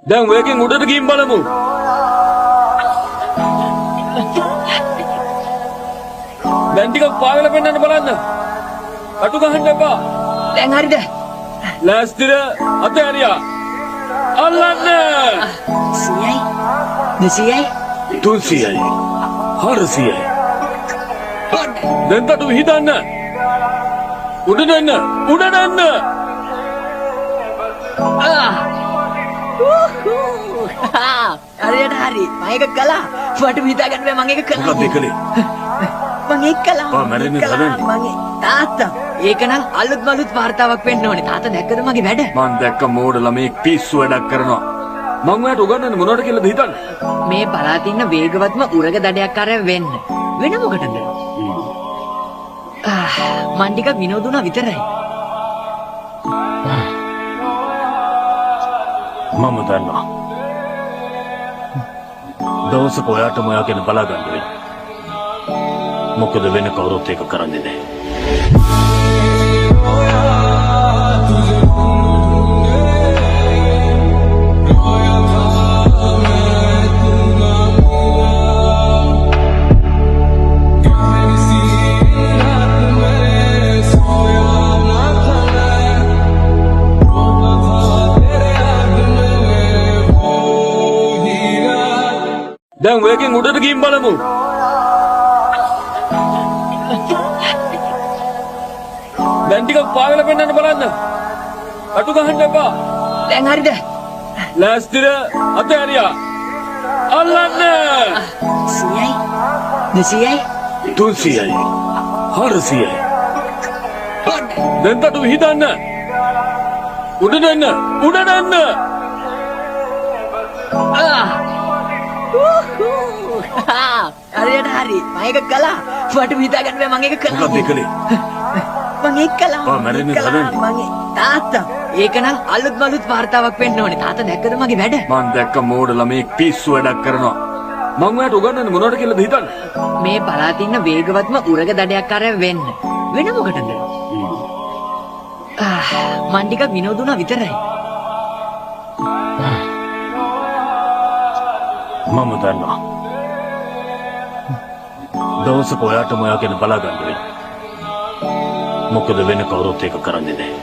දැන් ඔයගෙන් උඩට ගිහින් බලමු. දැන් ටිකක් පාවෙලා පෙන්නන්න බලන්න. අටු ගහන්න එපා. දැන් හරිද? ලෑස්තිද? අතේ හරියා. අල්ලන්න. 100යි 200යි 300යි 400යි. දැන් තටු හිතන්න. උඩට එන්න. උඩට එන්න. හරියට හරි. මම ඒක කළා. මට හිතා ගන්න බෑ මම ඒක කළා. මොකක්ද කළේ? මම ඒක කළා. මැරෙන්නේ හදන්නේ. තාත්තා ඒක නම් අලුත් මලුත් වார்த்தාවක් වෙන්න ඕනේ. තාත්තා දැක්කද මගේ වැඩ? මං දැක්ක මෝඩ ළමෙක් පිස්සු වැඩක් කරනවා. මං ඔයාට උගන්වන්නේ මොනවද කියලාද හිතන්නේ? මේ පළාතින් ඉන්න වේගවත්ම උරග දඩයක් අරන් වෙන්න. වෙන මොකටද? මන් ටිකක් විනෝදුණා විතරයි. මම දන්නවා. දවසක ඔයාට මොයා ගැන බලා ගන්න වෙයි. මොකද වෙන කවුරුත් ඒක කරන්නේ නැහැ. දැන් ඔයගෙන් උඩට ගිහින් බලමු. දැන් ටිකක් පාවෙලා පෙන්නන්න බලන්න. අටු ගහන්න එපා. දැන් හරිද? ලෑස්තිද? අතේ හරියා. අල්ලන්න. 100යි 200යි 300යි 400යි. දැන් තටු හිතන්න. උඩට එන්න. උඩට එන්න. හරියට හරි. මම ඒක කළා. මට හිතා ගන්න බෑ මම ඒක කළා. මොකක්ද කළේ? මම ඒක කළා. මැරෙන්නේ හදන්නේ. තාත්තා ඒක නම් අලුත් මලුත් වார்த்தාවක් වෙන්න ඕනේ. තාත්තා දැක්කද මගේ වැඩ? මං දැක්ක මෝඩ ළමෙක් පිස්සු වැඩක් කරනවා. මං ඔයාට උගන්වන්නේ මොනවද කියලාද හිතන්නේ? මේ පළාතින් ඉන්න වේගවත්ම උරග දඩයක් අරන් වෙන්න. වෙන මොකටද? මන් ටිකක් විනෝදුණා විතරයි. මම දන්නවා. දවසක ඔයාට මොයා ගැන බලා ගන්න වෙයි. මොකද වෙන කවුරුත් ඒක කරන්නේ නැහැ.